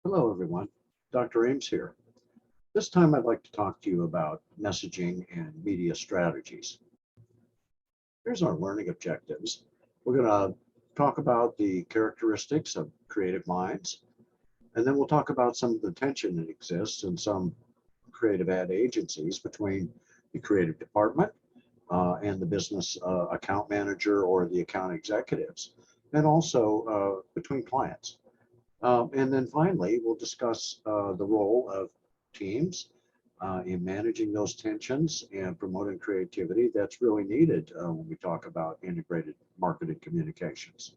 Hello, everyone. Dr. Eames here. This time I'd like to talk to you about messaging and media strategies. Here's our learning objectives. We're going to talk about the characteristics of creative minds, and then we'll talk about some of the tension that exists in some creative ad agencies between the creative department and the business account manager or the account executives, and also between clients. And then finally, we'll discuss the role of teams in managing those tensions and promoting creativity that's really needed when we talk about integrated marketing communications.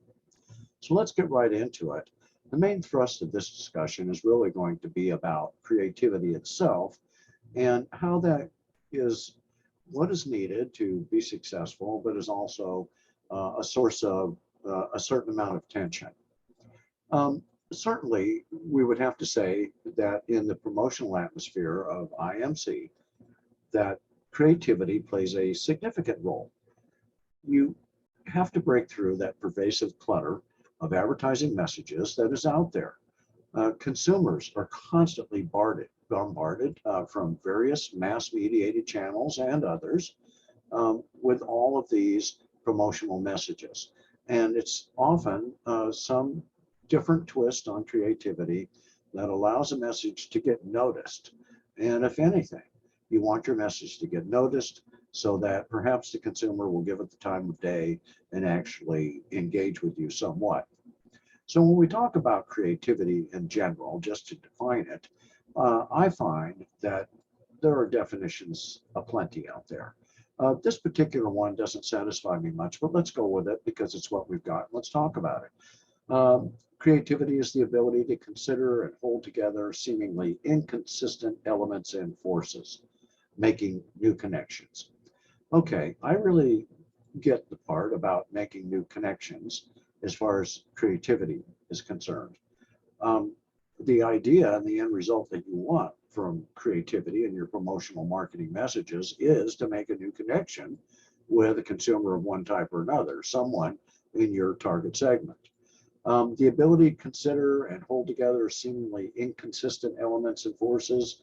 So let's get right into it. The main thrust of this discussion is really going to be about creativity itself and how that is what is needed to be successful, but is also a source of a certain amount of tension. Um, Certainly, we would have to say that in the promotional atmosphere of IMC, that creativity plays a significant role. You have to break through that pervasive clutter of advertising messages that is out there. Consumers are constantly bombarded from various mass mediated channels and others with all of these promotional messages. And it's often some different twist on creativity that allows a message to get noticed. And if anything, you want your message to get noticed so that perhaps the consumer will give it the time of day and actually engage with you somewhat. So when we talk about creativity in general, just to define it, I find that there are definitions aplenty out there. This particular one doesn't satisfy me much, but let's go with it because it's what we've got. Let's talk about it. Creativity is the ability to consider and hold together seemingly inconsistent elements and forces, making new connections. Okay, I really get the part about making new connections as far as creativity is concerned. Um, the idea and the end result that you want from creativity and your promotional marketing messages is to make a new connection with a consumer of one type or another, someone in your target segment. The ability to consider and hold together seemingly inconsistent elements and forces,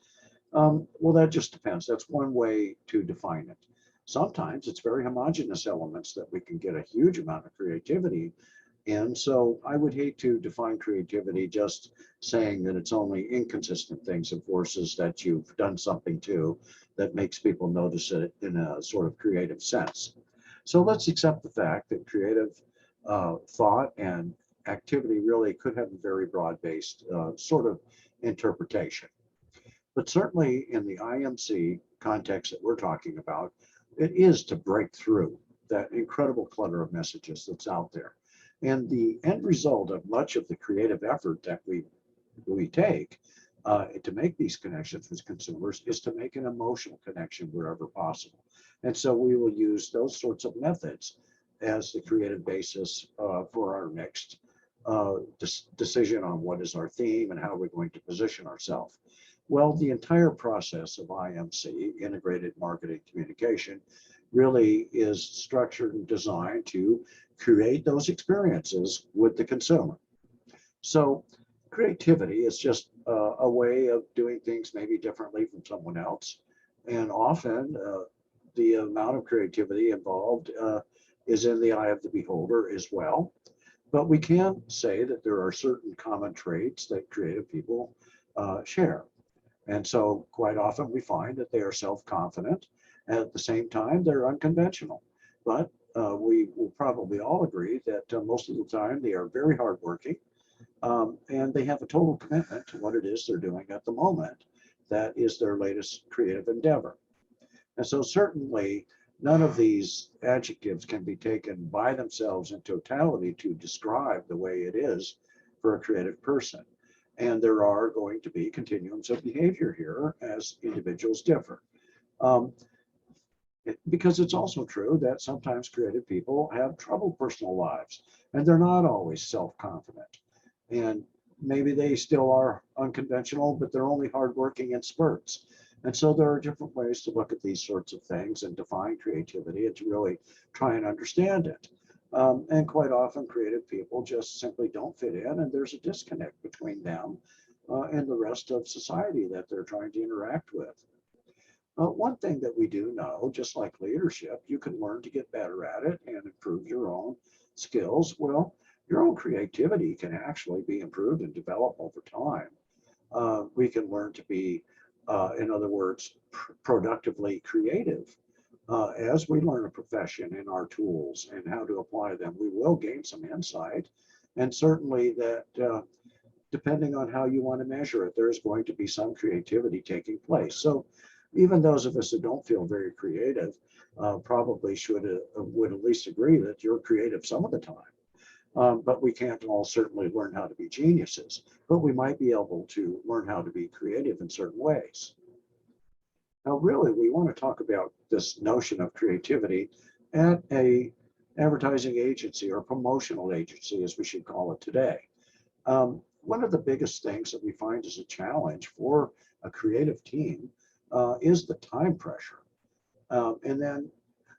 well, that just depends. That's one way to define it. Sometimes it's very homogeneous elements that we can get a huge amount of creativity in. So I would hate to define creativity just saying that it's only inconsistent things and forces that you've done something to that makes people notice it in a sort of creative sense. So let's accept the fact that creative thought and activity really could have a very broad-based sort of interpretation. But certainly in the IMC context that we're talking about, it is to break through that incredible clutter of messages that's out there. And the end result of much of the creative effort that we take to make these connections with consumers is to make an emotional connection wherever possible. And so we will use those sorts of methods as the creative basis for our next decision on what is our theme and how we're going to position ourselves. Well, the entire process of IMC, integrated marketing communication, really is structured and designed to create those experiences with the consumer. So creativity is just a way of doing things maybe differently from someone else. And often the amount of creativity involved is in the eye of the beholder as well. But we can say that there are certain common traits that creative people share. And so quite often we find that they are self-confident, and at the same time, they're unconventional. But we will probably all agree that most of the time they are very hardworking, and they have a total commitment to what it is they're doing at the moment. That is their latest creative endeavor. And so certainly none of these adjectives can be taken by themselves in totality to describe the way it is for a creative person. And there are going to be continuums of behavior here as individuals differ. Um, because it's also true that sometimes creative people have troubled personal lives and they're not always self-confident. And maybe they still are unconventional, but they're only hardworking in spurts. And so there are different ways to look at these sorts of things and define creativity and to really try and understand it. And quite often creative people just simply don't fit in and there's a disconnect between them and the rest of society that they're trying to interact with. One thing that we do know, just like leadership, you can learn to get better at it and improve your own skills. Well, your own creativity can actually be improved and developed over time. We can learn to be, in other words, productively creative. As we learn a profession and our tools and how to apply them, we will gain some insight. And certainly that depending on how you want to measure it, there's going to be some creativity taking place. So even those of us that don't feel very creative probably would at least agree that you're creative some of the time. But we can't all certainly learn how to be geniuses, but we might be able to learn how to be creative in certain ways. Now, really, we want to talk about this notion of creativity at a advertising agency or promotional agency, as we should call it today. One of the biggest things that we find as a challenge for a creative team is the time pressure. And then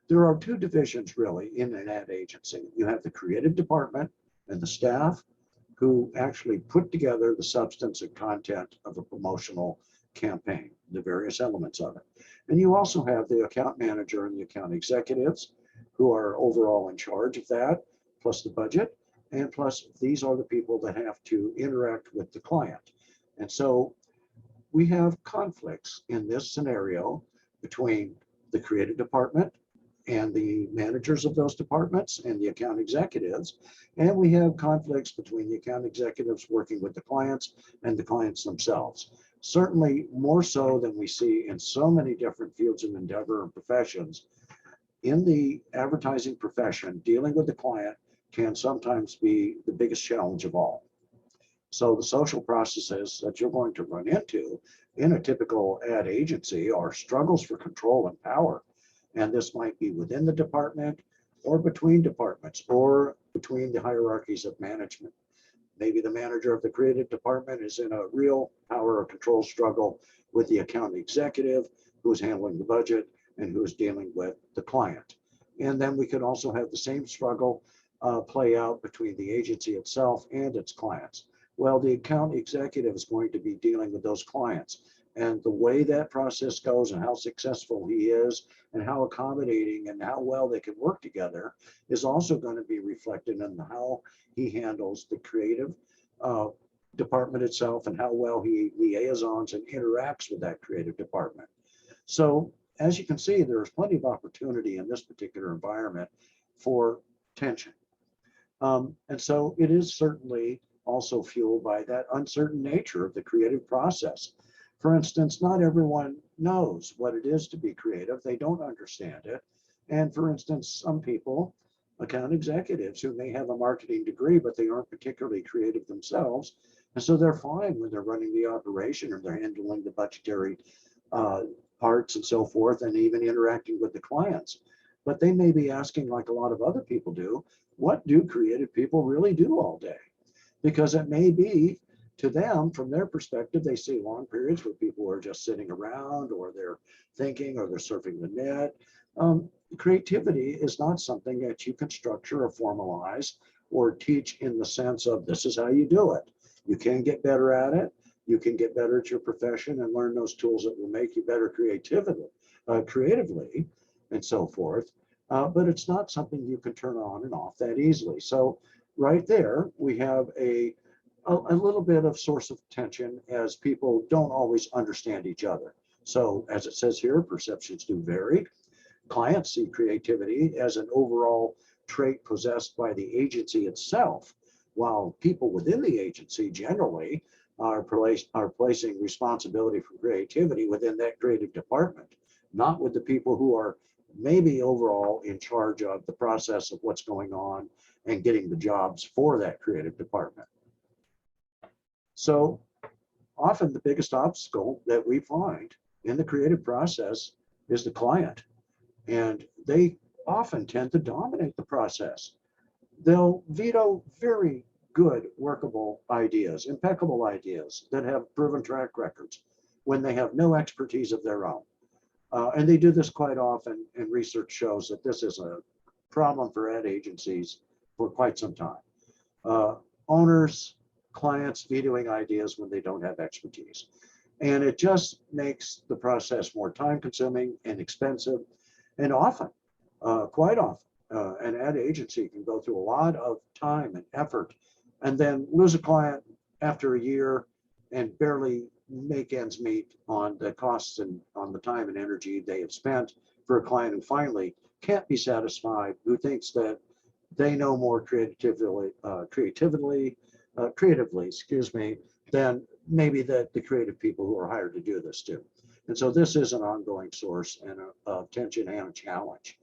there are two divisions really in an ad agency. You have the creative department and the staff who actually put together the substance and content of a promotional campaign, the various elements of it. And you also have the account manager and the account executives who are overall in charge of that, plus the budget. And plus, these are the people that have to interact with the client. And so we have conflicts in this scenario between the creative department and the managers of those departments and the account executives. And we have conflicts between the account executives working with the clients and the clients themselves. Certainly more so than we see in so many different fields of endeavor and professions. In the advertising profession, dealing with the client can sometimes be the biggest challenge of all. So the social processes that you're going to run into in a typical ad agency are struggles for control and power. And this might be within the department or between departments or between the hierarchies of management. Maybe the manager of the creative department is in a real power or control struggle with the account executive who's handling the budget and who's dealing with the client. And then we could also have the same struggle play out between the agency itself and its clients. Well, the account executive is going to be dealing with those clients. And the way that process goes and how successful he is and how accommodating and how well they can work together is also going to be reflected in how he handles the creative department itself and how well he liaisons and interacts with that creative department. So as you can see, there's plenty of opportunity in this particular environment for tension. And so it is certainly also fueled by that uncertain nature of the creative process. For instance, not everyone knows what it is to be creative. They don't understand it. And for instance, some people, account executives who may have a marketing degree, but they aren't particularly creative themselves. And so they're fine when they're running the operation or they're handling the budgetary parts and so forth, and even interacting with the clients. But they may be asking, like a lot of other people do, what do creative people really do all day? Because it may be to them, from their perspective, they see long periods where people are just sitting around or they're thinking or they're surfing the net. Creativity is not something that you can structure or formalize or teach in the sense of this is how you do it. You can get better at it. You can get better at your profession and learn those tools that will make you better creatively and so forth. But it's not something you can turn on and off that easily. So right there, we have a little bit of source of tension as people don't always understand each other. So as it says here, perceptions do vary. Clients see creativity as an overall trait possessed by the agency itself, while people within the agency generally are placing responsibility for creativity within that creative department, not with the people who are maybe overall in charge of the process of what's going on and getting the jobs for that creative department. So often the biggest obstacle that we find in the creative process is the client, and they often tend to dominate the process. They'll veto very good workable ideas, impeccable ideas that have proven track records when they have no expertise of their own. And they do this quite often, and research shows that this is a problem for ad agencies for quite some time. Owners clients vetoing ideas when they don't have expertise. And it just makes the process more time consuming and expensive. And often, quite often, an ad agency can go through a lot of time and effort and then lose a client after a year and barely make ends meet on the costs and on the time and energy they have spent for a client who finally can't be satisfied, who thinks that they know more creatively, excuse me, than maybe the creative people who are hired to do this too. And so this is an ongoing source and of tension and a challenge.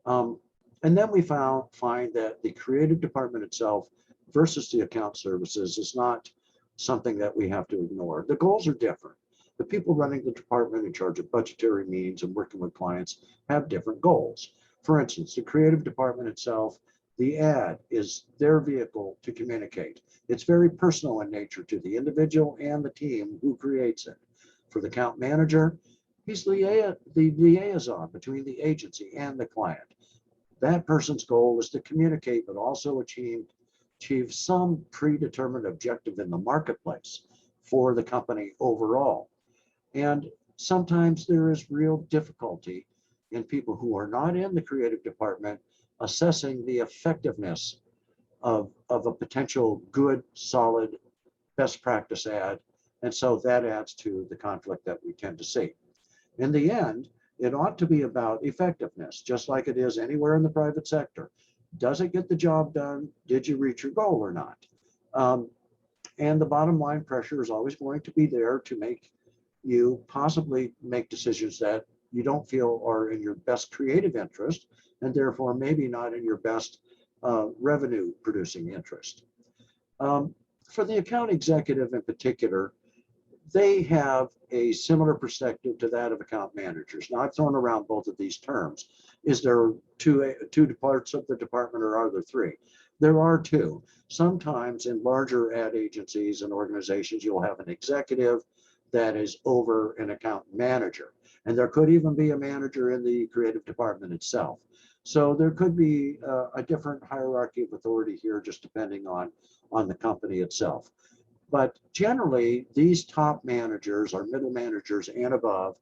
And then we find that the creative department itself versus the account services is not something that we have to ignore. The goals are different. The people running the department in charge of budgetary means and working with clients have different goals. For instance, the creative department itself, the ad is their vehicle to communicate. It's very personal in nature to the individual and the team who creates it. For the account manager, he's the liaison between the agency and the client. That person's goal is to communicate, but also achieve some predetermined objective in the marketplace for the company overall. And sometimes there is real difficulty in people who are not in the creative department assessing the effectiveness of a potential good, solid, best practice ad. And so that adds to the conflict that we tend to see. In the end, it ought to be about effectiveness, just like it is anywhere in the private sector. Does it get the job done? Did you reach your goal or not? And the bottom line pressure is always going to be there to make you possibly make decisions that you don't feel are in your best creative interest, and therefore maybe not in your best revenue producing interest. For the account executive in particular, they have a similar perspective to that of account managers. Now, I've thrown around both of these terms. Is there two parts of the department, or are there three? There are two. Sometimes in larger ad agencies and organizations, you'll have an executive that is over an account manager. And there could even be a manager in the creative department itself. So there could be a different hierarchy of authority here, just depending on the company itself. But generally, these top managers or middle managers and above,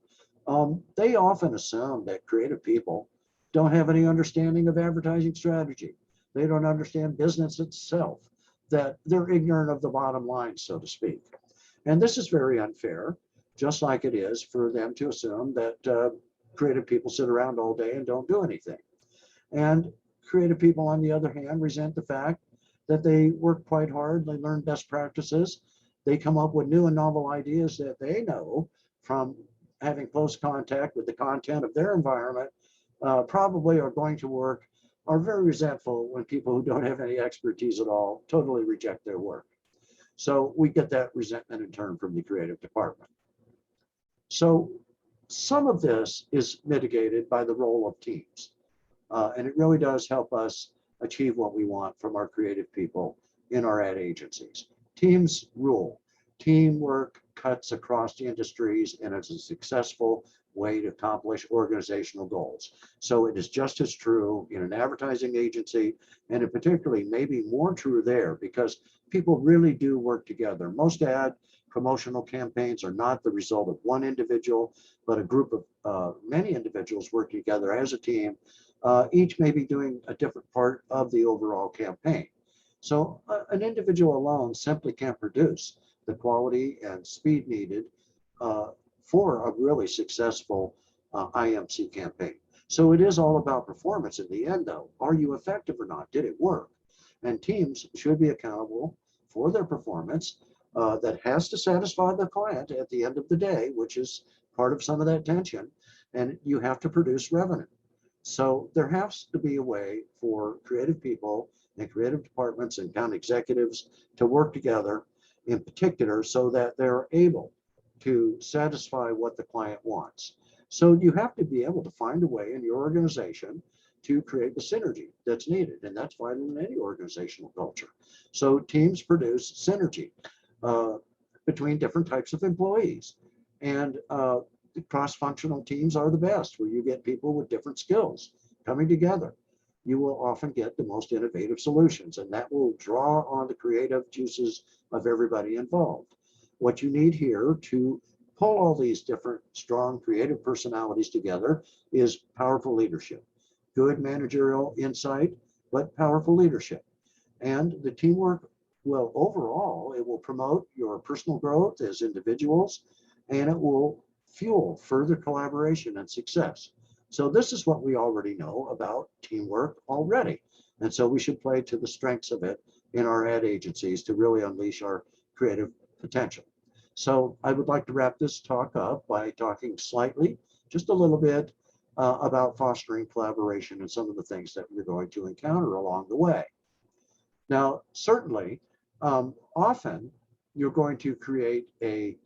they often assume that creative people don't have any understanding of advertising strategy. They don't understand business itself, that they're ignorant of the bottom line, so to speak. And this is very unfair, just like it is for them to assume that creative people sit around all day and don't do anything. And creative people, on the other hand, resent the fact that they work quite hard, they learn best practices, they come up with new and novel ideas that they know from having close contact with the content of their environment, probably are going to work, are very resentful when people who don't have any expertise at all totally reject their work. So we get that resentment in turn from the creative department. So some of this is mitigated by the role of teams. And it really does help us achieve what we want from our creative people in our ad agencies. Teams rule. Teamwork cuts across the industries and is a successful way to accomplish organizational goals. So it is just as true in an advertising agency, and in particularly maybe more true there, because people really do work together. Most ad promotional campaigns are not the result of one individual, but a group of many individuals working together as a team. Each may be doing a different part of the overall campaign. So an individual alone simply can't produce the quality and speed needed for a really successful IMC campaign. So it is all about performance in the end, though. Are you effective or not? Did it work? And teams should be accountable for their performance that has to satisfy the client at the end of the day, which is part of some of that tension, and you have to produce revenue. So there has to be a way for creative people and creative departments and account executives to work together in particular so that they're able to satisfy what the client wants. So you have to be able to find a way in your organization to create the synergy that's needed, and that's vital in any organizational culture. So teams produce synergy between different types of employees, and cross-functional teams are the best, where you get people with different skills coming together. you will often get the most innovative solutions, and that will draw on the creative juices of everybody involved. What you need here to pull all these different strong creative personalities together is powerful leadership, good managerial insight, but powerful leadership. And the teamwork will overall, it will promote your personal growth as individuals, and it will fuel further collaboration and success. So this is what we already know about teamwork already. And so we should play to the strengths of it in our ad agencies to really unleash our creative potential. So I would like to wrap this talk up by talking slightly, just a little bit, about fostering collaboration and some of the things that we're going to encounter along the way. Now, certainly, often you're going to create a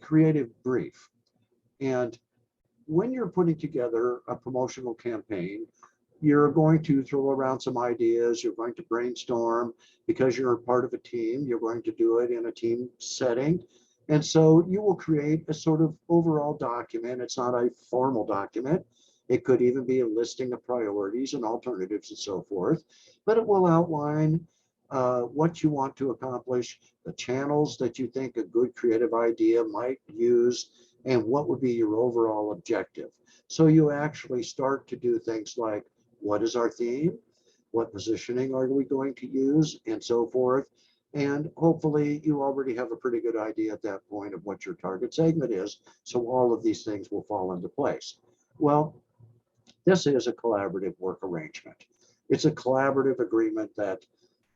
creative brief. And when you're putting together a promotional campaign, you're going to throw around some ideas, you're going to brainstorm. Because you're part of a team, you're going to do it in a team setting. And so you will create a sort of overall document. It's not a formal document. It could even be a listing of priorities and alternatives and so forth, but it will outline what you want to accomplish, the channels that you think a good creative idea might use, and what would be your overall objective. So you actually start to do things like, what is our theme? What positioning are we going to use, and so forth. And hopefully you already have a pretty good idea at that point of what your target segment is. So all of these things will fall into place. Well, this is a collaborative work arrangement. It's a collaborative agreement that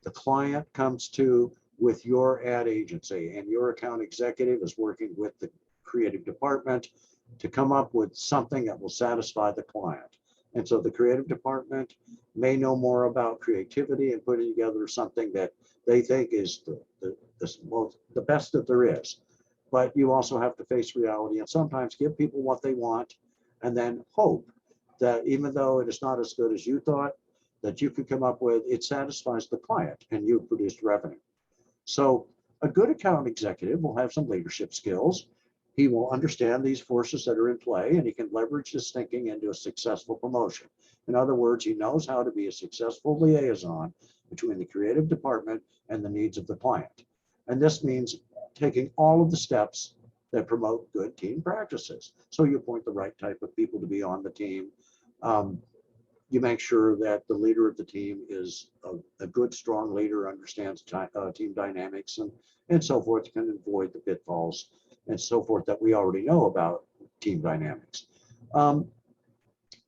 the client comes to with your ad agency, and your account executive is working with the creative department to come up with something that will satisfy the client. And so the creative department may know more about creativity and putting together something that they think is the best that there is. But you also have to face reality and sometimes give people what they want, and then hope that even though it is not as good as you thought, that you could come up with, it satisfies the client and you've produced revenue. So a good account executive will have some leadership skills. He will understand these forces that are in play, and he can leverage his thinking into a successful promotion. In other words, he knows how to be a successful liaison between the creative department and the needs of the client. And this means taking all of the steps that promote good team practices. So you appoint the right type of people to be on the team. You make sure that the leader of the team is a good, strong leader, understands team dynamics and so forth, can avoid the pitfalls and so forth that we already know about team dynamics.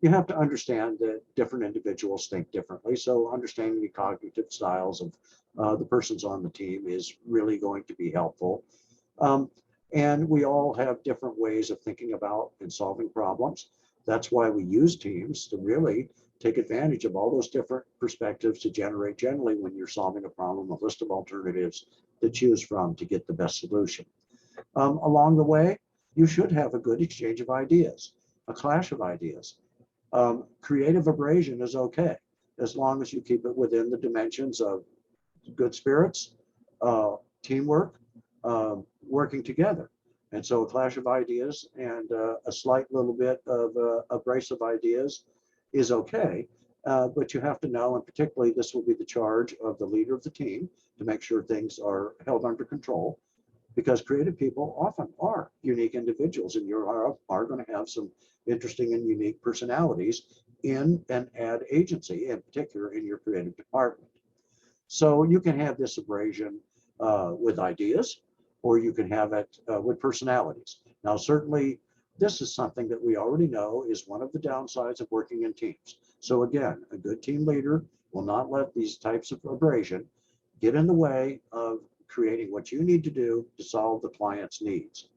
You have to understand that different individuals think differently. So understanding the cognitive styles of the persons on the team is really going to be helpful. And we all have different ways of thinking about and solving problems. That's why we use teams to really take advantage of all those different perspectives to generate, generally, when you're solving a problem, a list of alternatives to choose from to get the best solution. Along the way, you should have a good exchange of ideas, a clash of ideas. Creative abrasion is okay, as long as you keep it within the dimensions of good spirits, teamwork, working together. And so a clash of ideas and a slight little bit of abrasive ideas is okay, but you have to know, and particularly this will be the charge of the leader of the team, to make sure things are held under control, because creative people often are unique individuals, and you are going to have some interesting and unique personalities in an ad agency, in particular in your creative department. So you can have this abrasion with ideas, or you can have it with personalities. Now, certainly, this is something that we already know is one of the downsides of working in teams. So again, a good team leader will not let these types of abrasion get in the way of creating what you need to do to solve the client's needs.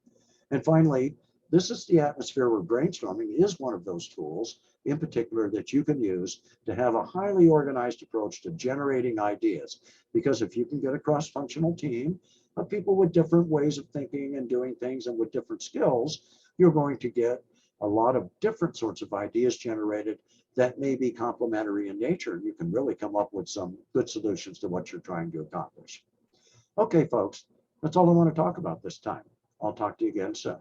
And finally, this is the atmosphere where brainstorming is one of those tools, in particular, that you can use to have a highly organized approach to generating ideas. Because if you can get a cross-functional team of people with different ways of thinking and doing things and with different skills, you're going to get a lot of different sorts of ideas generated that may be complementary in nature. And you can really come up with some good solutions to what you're trying to accomplish. Okay, folks, that's all I want to talk about this time. I'll talk to you again soon.